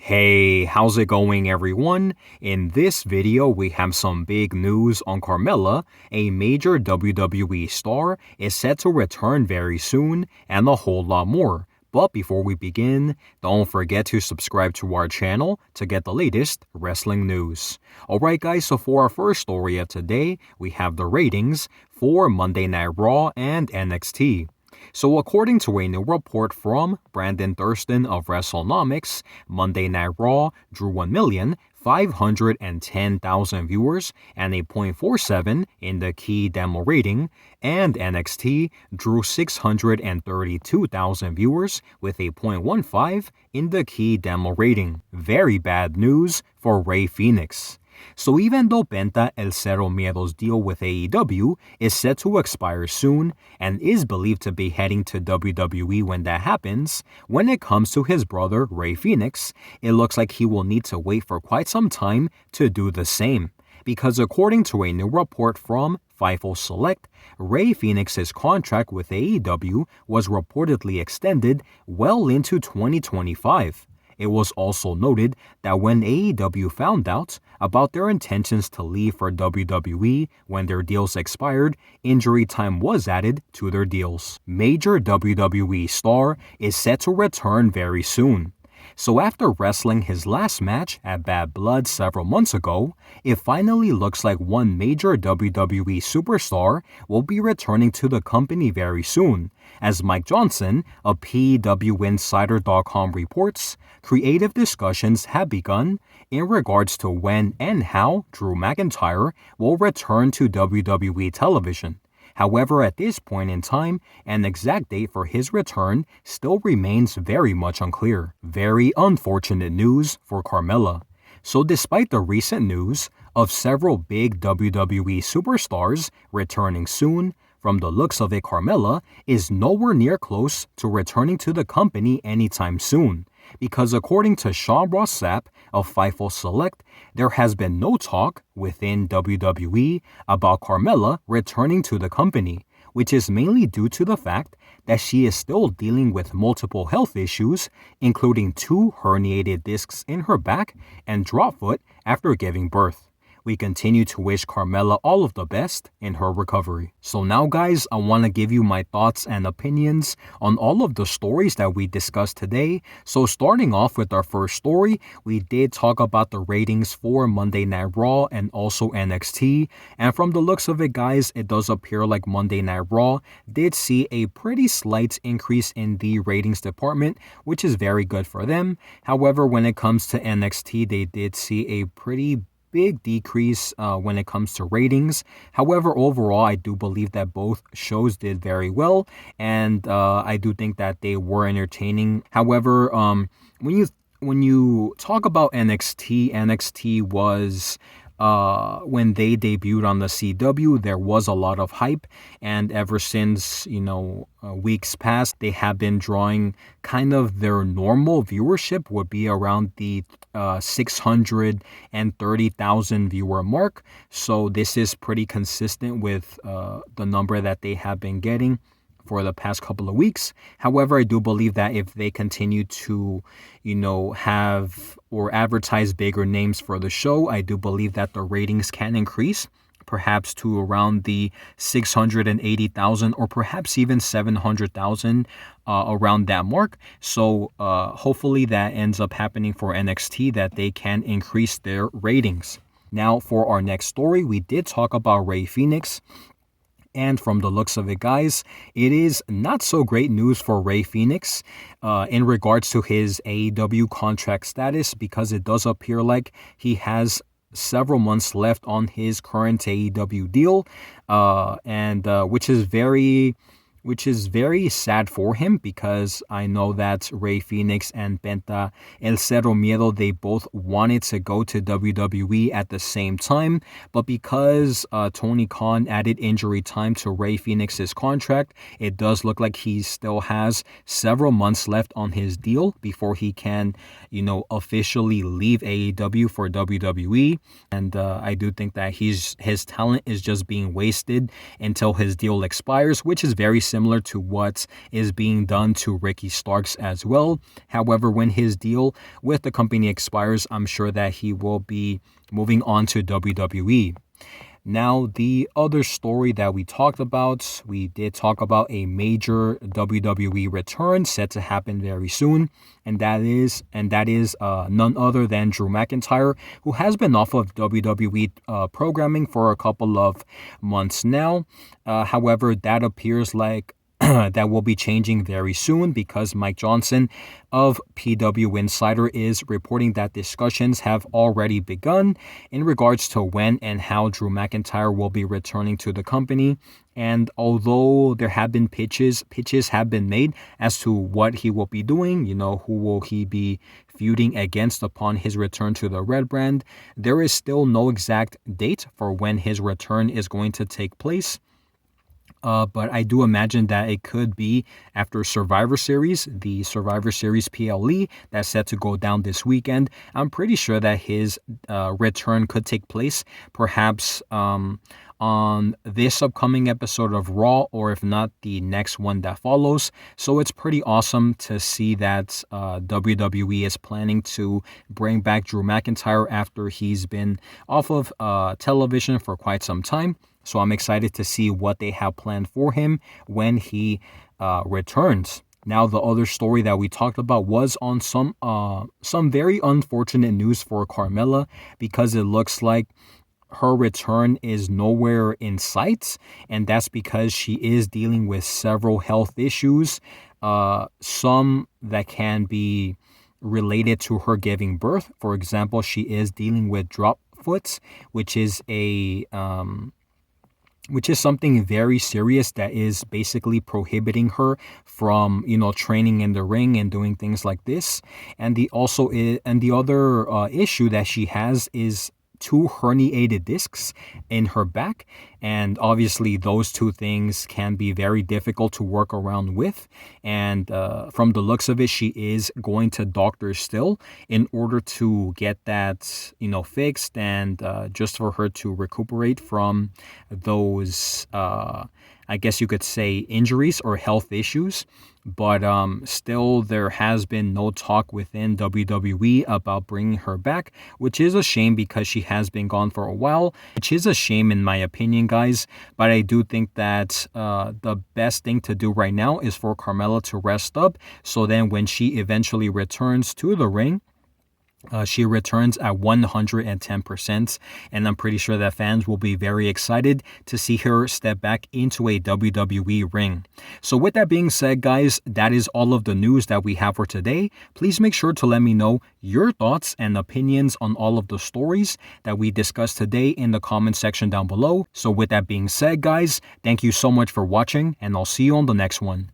Hey, how's it going everyone? In this video, we have some big news on Carmella. A major WWE star is set to return very soon, and a whole lot more. But before we begin, don't forget to subscribe to our channel to get the latest wrestling news. Alright guys, so for our first story of today, we have the ratings for Monday Night Raw and NXT. So according to a new report from Brandon Thurston of WrestleNomics, Monday Night Raw drew 1,510,000 viewers and a .47 in the key demo rating, and NXT drew 632,000 viewers with a .15 in the key demo rating. Very bad news for Rey Fenix. So even though Pentas El Cero Miedo's deal with AEW is set to expire soon and is believed to be heading to WWE when that happens, when it comes to his brother Rey Fenix, it looks like he will need to wait for quite some time to do the same. Because according to a new report from Fightful Select, Rey Fenix's contract with AEW was reportedly extended well into 2025. It was also noted that when AEW found out about their intentions to leave for WWE when their deals expired, injury time was added to their deals. Major WWE star is set to return very soon. So after wrestling his last match at Bad Blood several months ago, it finally looks like one major WWE superstar will be returning to the company very soon. As Mike Johnson of PWInsider.com reports, creative discussions have begun in regards to when and how Drew McIntyre will return to WWE television. However, at this point in time, an exact date for his return still remains very much unclear. Very unfortunate news for Carmella. So despite the recent news of several big WWE superstars returning soon, from the looks of it, Carmella is nowhere near close to returning to the company anytime soon. Because according to Sean Ross Sapp of Fightful Select, there has been no talk within WWE about Carmella returning to the company, which is mainly due to the fact that she is still dealing with multiple health issues, including 2 herniated discs in her back and drop foot after giving birth. We continue to wish Carmella all of the best in her recovery. So now guys, I want to give you my thoughts and opinions on all of the stories that we discussed today. So starting off with our first story, we did talk about the ratings for Monday Night Raw and also NXT. And from the looks of it guys, it does appear like Monday Night Raw did see a pretty slight increase in the ratings department, which is very good for them. However, when it comes to NXT, they did see a pretty big decrease when it comes to ratings. However, overall, I do believe that both shows did very well, and I do think that they were entertaining. However, when you talk about NXT was when they debuted on the CW, there was a lot of hype, and ever since, weeks past, they have been drawing kind of their normal viewership would be around the 630,000 viewer mark. So this is pretty consistent with the number that they have been getting for the past couple of weeks. However, I do believe that if they continue to, have or advertise bigger names for the show, I do believe that the ratings can increase, perhaps to around the 680,000 or perhaps even 700,000 around that mark. So hopefully that ends up happening for NXT, that they can increase their ratings. Now for our next story, we did talk about Rey Fenix. And from the looks of it, guys, it is not so great news for Rey Fenix in regards to his AEW contract status, because it does appear like he has several months left on his current AEW deal, and which is very sad for him, because I know that Rey Fenix and Pentas El Cero Miedo, they both wanted to go to WWE at the same time, but because Tony Khan added injury time to Rey Fenix's contract, it does look like he still has several months left on his deal before he can, officially leave AEW for WWE, and I do think that his talent is just being wasted until his deal expires, which is very sad similar to what is being done to Ricky Starks as well. However, when his deal with the company expires, I'm sure that he will be moving on to WWE. Now, the other story that we talked about, we did talk about a major WWE return set to happen very soon, and that is none other than Drew McIntyre, who has been off of WWE programming for a couple of months now. However, that appears like that will be changing very soon because Mike Johnson of PW Insider is reporting that discussions have already begun in regards to when and how Drew McIntyre will be returning to the company. And although there have been pitches have been made as to what he will be doing, who will he be feuding against upon his return to the Red Brand, there is still no exact date for when his return is going to take place. But I do imagine that it could be after Survivor Series, the Survivor Series PLE that's set to go down this weekend. I'm pretty sure that his return could take place perhaps on this upcoming episode of Raw, or if not, the next one that follows. So it's pretty awesome to see that WWE is planning to bring back Drew McIntyre after he's been off of television for quite some time. So I'm excited to see what they have planned for him when he returns. Now, the other story that we talked about was on some very unfortunate news for Carmella, because it looks like her return is nowhere in sight, and that's because she is dealing with several health issues, some that can be related to her giving birth. For example, she is dealing with drop foot, which is something very serious that is basically prohibiting her from, training in the ring and doing things like this. And the other issue that she has is 2 herniated discs in her back, and obviously those 2 things can be very difficult to work around with. And from the looks of it, she is going to doctors still in order to get that fixed, and just for her to recuperate from those I guess you could say injuries or health issues. But still, there has been no talk within WWE about bringing her back, which is a shame because she has been gone for a while, which is a shame in my opinion, guys. But I do think that the best thing to do right now is for Carmella to rest up, so then when she eventually returns to the ring, she returns at 110%, and I'm pretty sure that fans will be very excited to see her step back into a WWE ring. So with that being said, guys, that is all of the news that we have for today. Please make sure to let me know your thoughts and opinions on all of the stories that we discussed today in the comment section down below. So with that being said, guys, thank you so much for watching, and I'll see you on the next one.